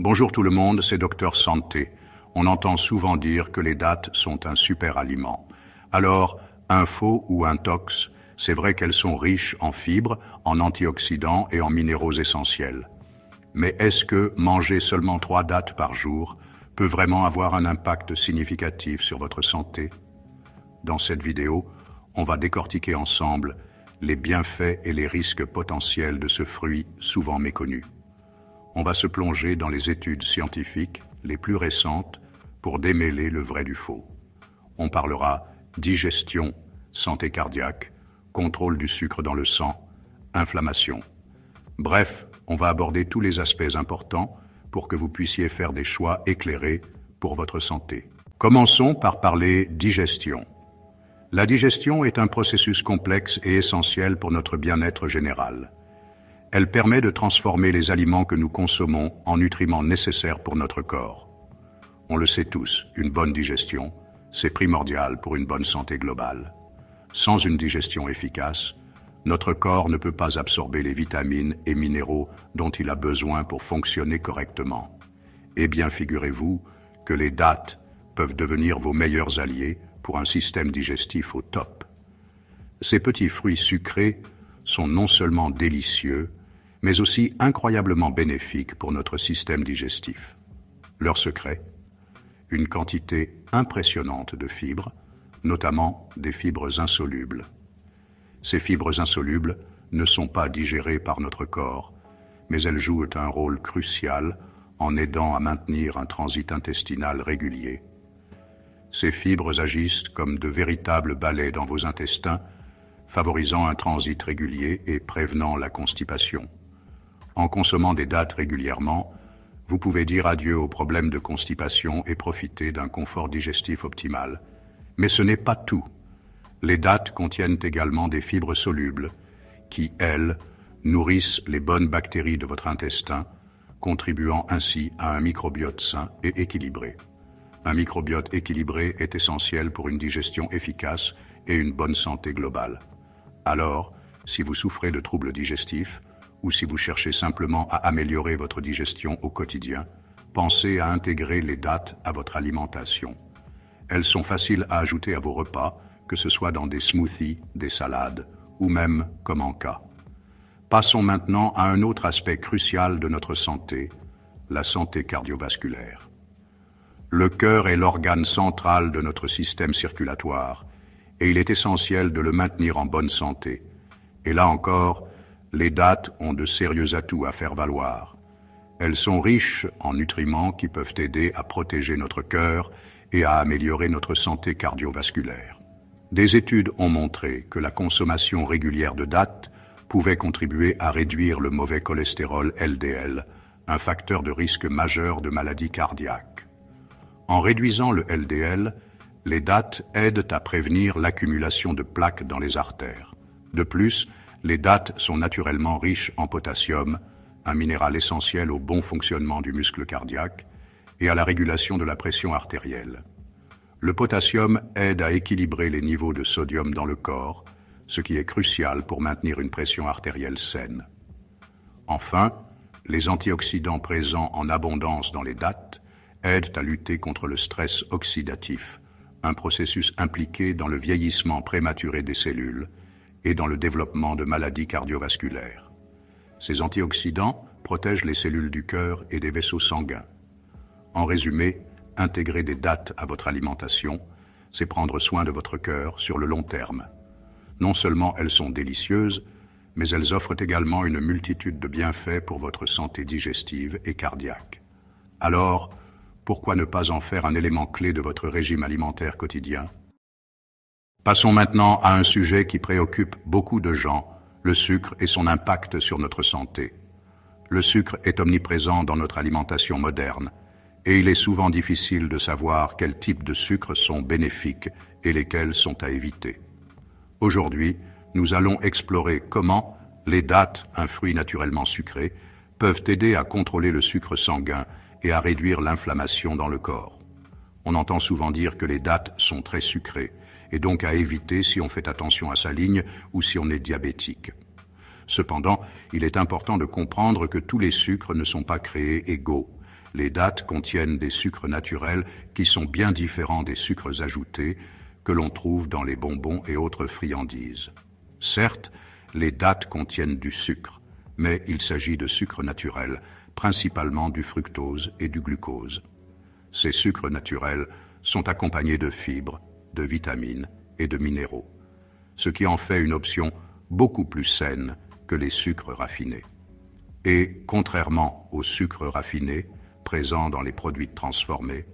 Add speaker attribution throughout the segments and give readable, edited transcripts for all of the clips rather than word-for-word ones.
Speaker 1: Bonjour tout le monde, c'est Docteur Santé. On entend souvent dire que les dattes sont un super aliment. Alors, info ou intox, c'est vrai qu'elles sont riches en fibres, en antioxydants et en minéraux essentiels. Mais est-ce que manger seulement 3 dattes par jour peut vraiment avoir un impact significatif sur votre santé? Dans cette vidéo, on va décortiquer ensemble les bienfaits et les risques potentiels de ce fruit souvent méconnu. On va se plonger dans les études scientifiques les plus récentes pour démêler le vrai du faux. On parlera digestion, santé cardiaque, contrôle du sucre dans le sang, inflammation. Bref, on va aborder tous les aspects importants pour que vous puissiez faire des choix éclairés pour votre santé. Commençons par parler digestion. La digestion est un processus complexe et essentiel pour notre bien-être général. Elle permet de transformer les aliments que nous consommons en nutriments nécessaires pour notre corps. On le sait tous, une bonne digestion, c'est primordial pour une bonne santé globale. Sans une digestion efficace, notre corps ne peut pas absorber les vitamines et minéraux dont il a besoin pour fonctionner correctement. Eh bien, figurez-vous que les dattes peuvent devenir vos meilleurs alliés pour un système digestif au top. Ces petits fruits sucrés sont non seulement délicieux, mais aussi incroyablement bénéfiques pour notre système digestif. Leur secret? Une quantité impressionnante de fibres, notamment des fibres insolubles. Ces fibres insolubles ne sont pas digérées par notre corps, mais elles jouent un rôle crucial en aidant à maintenir un transit intestinal régulier. Ces fibres agissent comme de véritables balais dans vos intestins, favorisant un transit régulier et prévenant la constipation. En consommant des dattes régulièrement, vous pouvez dire adieu aux problèmes de constipation et profiter d'un confort digestif optimal. Mais ce n'est pas tout. Les dattes contiennent également des fibres solubles qui, elles, nourrissent les bonnes bactéries de votre intestin, contribuant ainsi à un microbiote sain et équilibré. Un microbiote équilibré est essentiel pour une digestion efficace et une bonne santé globale. Alors, si vous souffrez de troubles digestifs ou si vous cherchez simplement à améliorer votre digestion au quotidien, pensez à intégrer les dattes à votre alimentation. Elles sont faciles à ajouter à vos repas, que ce soit dans des smoothies, des salades ou même comme encas. Passons maintenant à un autre aspect crucial de notre santé, la santé cardiovasculaire. Le cœur est l'organe central de notre système circulatoire et il est essentiel de le maintenir en bonne santé. Et là encore, les dattes ont de sérieux atouts à faire valoir. Elles sont riches en nutriments qui peuvent aider à protéger notre cœur et à améliorer notre santé cardiovasculaire. Des études ont montré que la consommation régulière de dattes pouvait contribuer à réduire le mauvais cholestérol LDL, un facteur de risque majeur de maladies cardiaques. En réduisant le LDL, les dattes aident à prévenir l'accumulation de plaques dans les artères. De plus, les dattes sont naturellement riches en potassium, un minéral essentiel au bon fonctionnement du muscle cardiaque et à la régulation de la pression artérielle. Le potassium aide à équilibrer les niveaux de sodium dans le corps, ce qui est crucial pour maintenir une pression artérielle saine. Enfin, les antioxydants présents en abondance dans les dattes aident à lutter contre le stress oxydatif, un processus impliqué dans le vieillissement prématuré des cellules et dans le développement de maladies cardiovasculaires. Ces antioxydants protègent les cellules du cœur et des vaisseaux sanguins. En résumé, intégrer des dattes à votre alimentation, c'est prendre soin de votre cœur sur le long terme. Non seulement elles sont délicieuses, mais elles offrent également une multitude de bienfaits pour votre santé digestive et cardiaque. Alors, pourquoi ne pas en faire un élément clé de votre régime alimentaire quotidien? Passons maintenant à un sujet qui préoccupe beaucoup de gens, le sucre et son impact sur notre santé. Le sucre est omniprésent dans notre alimentation moderne et il est souvent difficile de savoir quels types de sucres sont bénéfiques et lesquels sont à éviter. Aujourd'hui, nous allons explorer comment les dattes, un fruit naturellement sucré, peuvent aider à contrôler le sucre sanguin et à réduire l'inflammation dans le corps. On entend souvent dire que les dattes sont très sucrées, et donc à éviter si on fait attention à sa ligne ou si on est diabétique. Cependant, il est important de comprendre que tous les sucres ne sont pas créés égaux. Les dattes contiennent des sucres naturels qui sont bien différents des sucres ajoutés que l'on trouve dans les bonbons et autres friandises. Certes, les dattes contiennent du sucre, mais il s'agit de sucre naturel, principalement du fructose et du glucose. Ces sucres naturels sont accompagnés de fibres, de vitamines et de minéraux, ce qui en fait une option beaucoup plus saine que les sucres raffinés. Et, contrairement aux sucres raffinés, présents dans les produits transformés,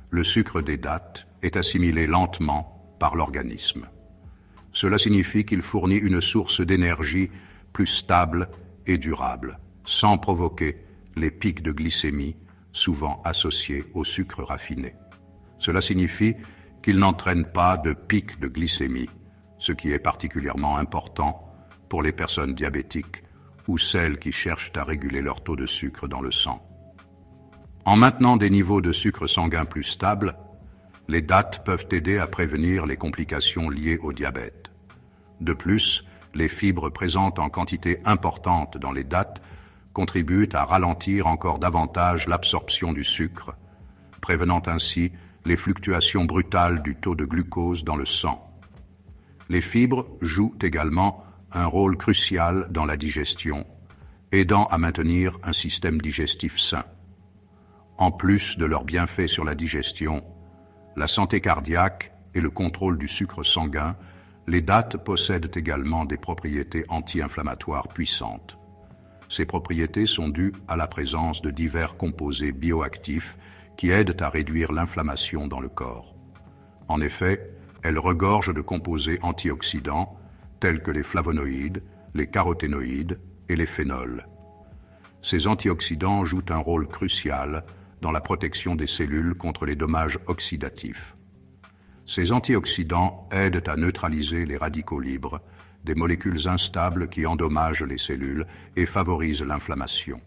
Speaker 1: le sucre des dattes est assimilé lentement par l'organisme. Cela signifie qu'il fournit une source d'énergie plus stable et durable, sans provoquer les pics de glycémie souvent associés au sucre raffiné. Cela signifie qu'il n'entraîne pas de pic de glycémie, ce qui est particulièrement important pour les personnes diabétiques ou celles qui cherchent à réguler leur taux de sucre dans le sang. En maintenant des niveaux de sucre sanguin plus stables, les dattes peuvent aider à prévenir les complications liées au diabète. De plus, les fibres présentes en quantité importante dans les dattes contribuent à ralentir encore davantage l'absorption du sucre, prévenant ainsi les fluctuations brutales du taux de glucose dans le sang. Les fibres jouent également un rôle crucial dans la digestion, aidant à maintenir un système digestif sain. En plus de leurs bienfaits sur la digestion, la santé cardiaque et le contrôle du sucre sanguin, les dattes possèdent également des propriétés anti-inflammatoires puissantes. Ces propriétés sont dues à la présence de divers composés bioactifs qui aident à réduire l'inflammation dans le corps. En effet, elles regorgent de composés antioxydants tels que les flavonoïdes, les caroténoïdes et les phénols. Ces antioxydants jouent un rôle crucial dans la protection des cellules contre les dommages oxydatifs. Ces antioxydants aident à neutraliser les radicaux libres, des molécules instables qui endommagent les cellules et favorisent l'inflammation.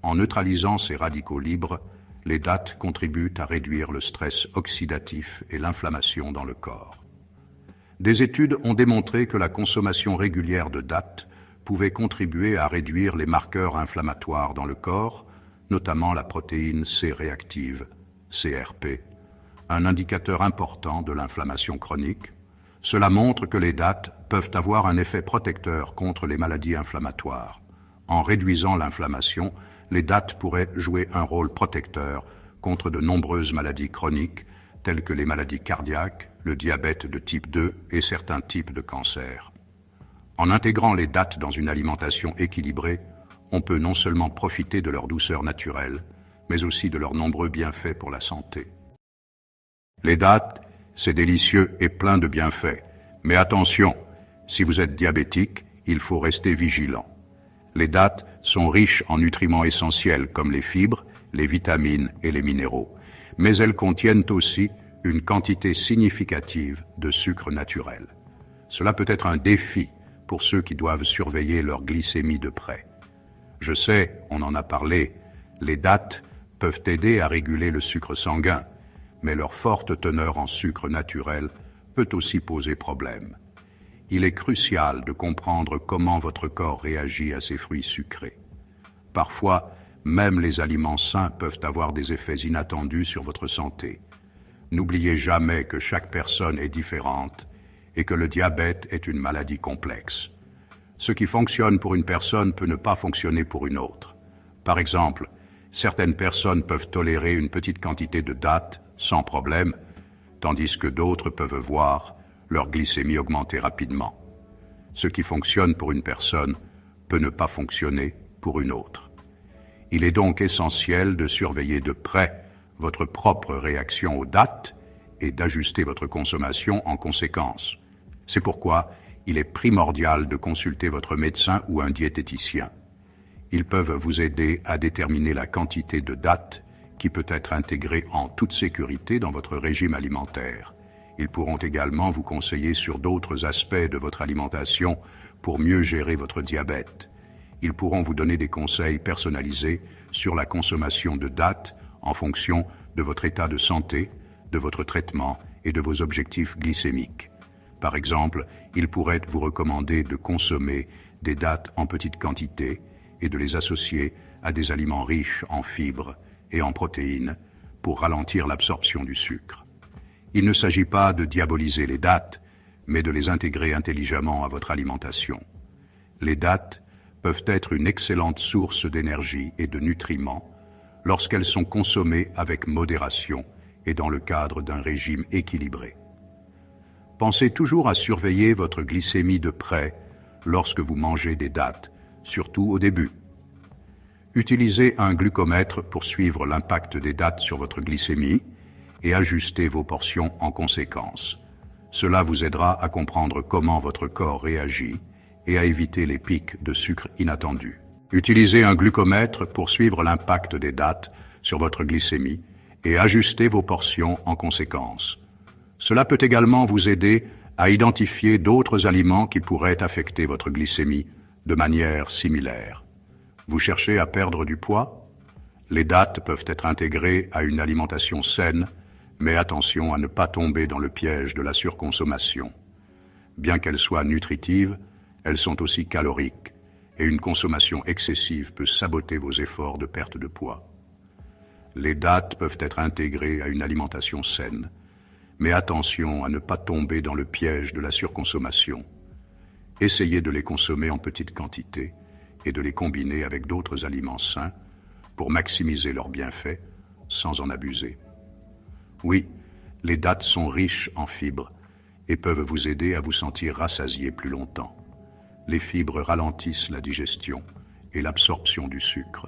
Speaker 1: En neutralisant ces radicaux libres, les dattes contribuent à réduire le stress oxydatif et l'inflammation dans le corps. Des études ont démontré que la consommation régulière de dattes pouvait contribuer à réduire les marqueurs inflammatoires dans le corps, notamment la protéine C réactive, CRP, un indicateur important de l'inflammation chronique. Cela montre que les dattes peuvent avoir un effet protecteur contre les maladies inflammatoires. En réduisant l'inflammation, les dattes pourraient jouer un rôle protecteur contre de nombreuses maladies chroniques, telles que les maladies cardiaques, le diabète de type 2 et certains types de cancers. En intégrant les dattes dans une alimentation équilibrée, on peut non seulement profiter de leur douceur naturelle, mais aussi de leurs nombreux bienfaits pour la santé. Les dattes, c'est délicieux et plein de bienfaits. Mais attention, si vous êtes diabétique, il faut rester vigilant. Les dattes sont riches en nutriments essentiels comme les fibres, les vitamines et les minéraux, mais elles contiennent aussi une quantité significative de sucre naturel. Cela peut être un défi pour ceux qui doivent surveiller leur glycémie de près. Je sais, on en a parlé, les dattes peuvent aider à réguler le sucre sanguin, mais leur forte teneur en sucre naturel peut aussi poser problème. Il est crucial de comprendre comment votre corps réagit à ces fruits sucrés. Parfois, même les aliments sains peuvent avoir des effets inattendus sur votre santé. N'oubliez jamais que chaque personne est différente et que le diabète est une maladie complexe. Ce qui fonctionne pour une personne peut ne pas fonctionner pour une autre. Par exemple, certaines personnes peuvent tolérer une petite quantité de dattes sans problème, tandis que d'autres peuvent voir leur glycémie augmenter rapidement. Ce qui fonctionne pour une personne peut ne pas fonctionner pour une autre. Il est donc essentiel de surveiller de près votre propre réaction aux dattes et d'ajuster votre consommation en conséquence. C'est pourquoi il est primordial de consulter votre médecin ou un diététicien. Ils peuvent vous aider à déterminer la quantité de dattes qui peut être intégrée en toute sécurité dans votre régime alimentaire. Ils pourront également vous conseiller sur d'autres aspects de votre alimentation pour mieux gérer votre diabète. Ils pourront vous donner des conseils personnalisés sur la consommation de dattes en fonction de votre état de santé, de votre traitement et de vos objectifs glycémiques. Par exemple, ils pourraient vous recommander de consommer des dattes en petite quantité et de les associer à des aliments riches en fibres et en protéines pour ralentir l'absorption du sucre. Il ne s'agit pas de diaboliser les dattes, mais de les intégrer intelligemment à votre alimentation. Les dattes peuvent être une excellente source d'énergie et de nutriments lorsqu'elles sont consommées avec modération et dans le cadre d'un régime équilibré. Pensez toujours à surveiller votre glycémie de près lorsque vous mangez des dattes, surtout au début. Utilisez un glucomètre pour suivre l'impact des dattes sur votre glycémie et ajustez vos portions en conséquence. Cela vous aidera à comprendre comment votre corps réagit et à éviter les pics de sucre inattendus. Utilisez un glucomètre pour suivre l'impact des dattes sur votre glycémie et ajustez vos portions en conséquence. Cela peut également vous aider à identifier d'autres aliments qui pourraient affecter votre glycémie de manière similaire. Vous cherchez à perdre du poids? Les dattes peuvent être intégrées à une alimentation saine, mais attention à ne pas tomber dans le piège de la surconsommation. Bien qu'elles soient nutritives, elles sont aussi caloriques, et une consommation excessive peut saboter vos efforts de perte de poids. Les dattes peuvent être intégrées à une alimentation saine, mais attention à ne pas tomber dans le piège de la surconsommation. Essayez de les consommer en petite quantité et de les combiner avec d'autres aliments sains pour maximiser leurs bienfaits sans en abuser. Oui, les dattes sont riches en fibres et peuvent vous aider à vous sentir rassasié plus longtemps. Les fibres ralentissent la digestion et l'absorption du sucre,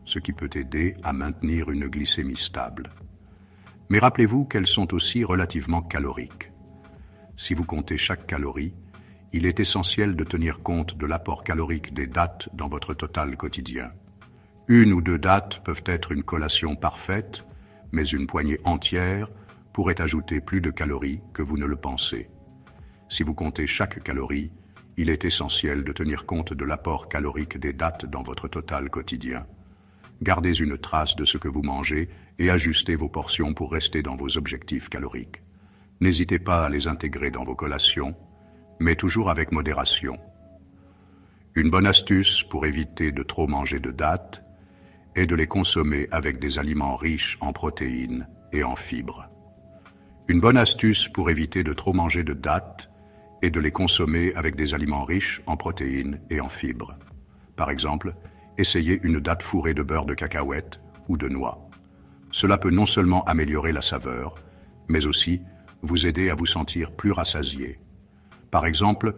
Speaker 1: ce qui peut aider à maintenir une glycémie stable. Mais rappelez-vous qu'elles sont aussi relativement caloriques. Si vous comptez chaque calorie, il est essentiel de tenir compte de l'apport calorique des dattes dans votre total quotidien. 1 ou 2 dattes peuvent être une collation parfaite, mais une poignée entière pourrait ajouter plus de calories que vous ne le pensez. Si vous comptez chaque calorie, il est essentiel de tenir compte de l'apport calorique des dattes dans votre total quotidien. Gardez une trace de ce que vous mangez et ajustez vos portions pour rester dans vos objectifs caloriques. N'hésitez pas à les intégrer dans vos collations, mais toujours avec modération. Une bonne astuce pour éviter de trop manger de dattes est de les consommer avec des aliments riches en protéines et en fibres. Une bonne astuce pour éviter de trop manger de dattes est de les consommer avec des aliments riches en protéines et en fibres. Par exemple, essayez une datte fourrée de beurre de cacahuète ou de noix. Cela peut non seulement améliorer la saveur, mais aussi vous aider à vous sentir plus rassasié. Par exemple,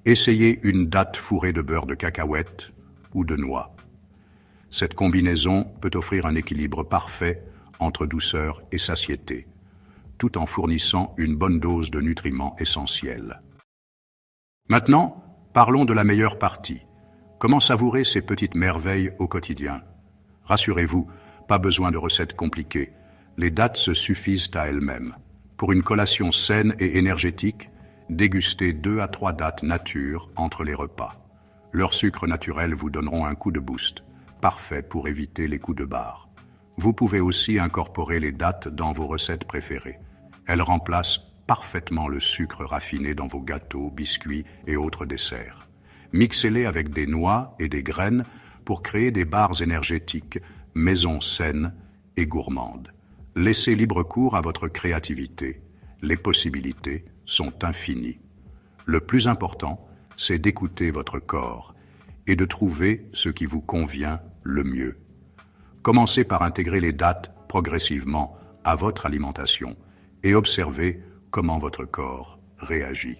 Speaker 1: essayez une datte fourrée de beurre de cacahuète ou de noix. Cette combinaison peut offrir un équilibre parfait entre douceur et satiété, tout en fournissant une bonne dose de nutriments essentiels. Maintenant, parlons de la meilleure partie. Comment savourer ces petites merveilles au quotidien? Rassurez-vous, pas besoin de recettes compliquées. Les dattes se suffisent à elles-mêmes. Pour une collation saine et énergétique, dégustez 2 à 3 dattes nature entre les repas. Leurs sucres naturels vous donneront un coup de boost, parfait pour éviter les coups de barre. Vous pouvez aussi incorporer les dattes dans vos recettes préférées. Elles remplacent parfaitement le sucre raffiné dans vos gâteaux, biscuits et autres desserts. Mixez-les avec des noix et des graines pour créer des barres énergétiques, maison saines et gourmandes. Laissez libre cours à votre créativité. Les possibilités sont infinies. Le plus important, c'est d'écouter votre corps et de trouver ce qui vous convient le mieux. Commencez par intégrer les dattes progressivement à votre alimentation et observez comment votre corps réagit.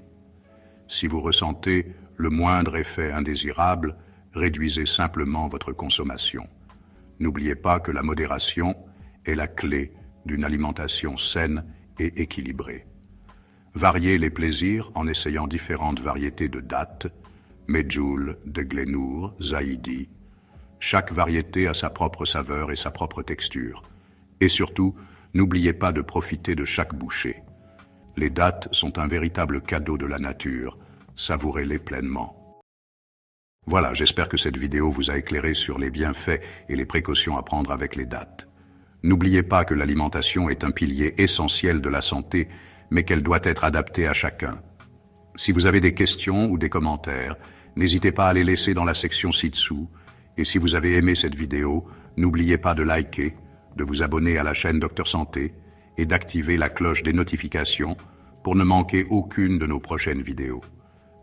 Speaker 1: Si vous ressentez le moindre effet indésirable, réduisez simplement votre consommation. N'oubliez pas que la modération est la clé d'une alimentation saine et équilibrée. Variez les plaisirs en essayant différentes variétés de dattes, medjool, de Glénour, zaïdi. Chaque variété a sa propre saveur et sa propre texture. Et surtout, n'oubliez pas de profiter de chaque bouchée. Les dattes sont un véritable cadeau de la nature. Savourez-les pleinement. Voilà, j'espère que cette vidéo vous a éclairé sur les bienfaits et les précautions à prendre avec les dattes. N'oubliez pas que l'alimentation est un pilier essentiel de la santé, mais qu'elle doit être adaptée à chacun. Si vous avez des questions ou des commentaires, n'hésitez pas à les laisser dans la section ci-dessous. Et si vous avez aimé cette vidéo, n'oubliez pas de liker, de vous abonner à la chaîne Docteur Santé et d'activer la cloche des notifications pour ne manquer aucune de nos prochaines vidéos.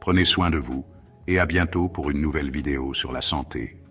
Speaker 1: Prenez soin de vous et à bientôt pour une nouvelle vidéo sur la santé.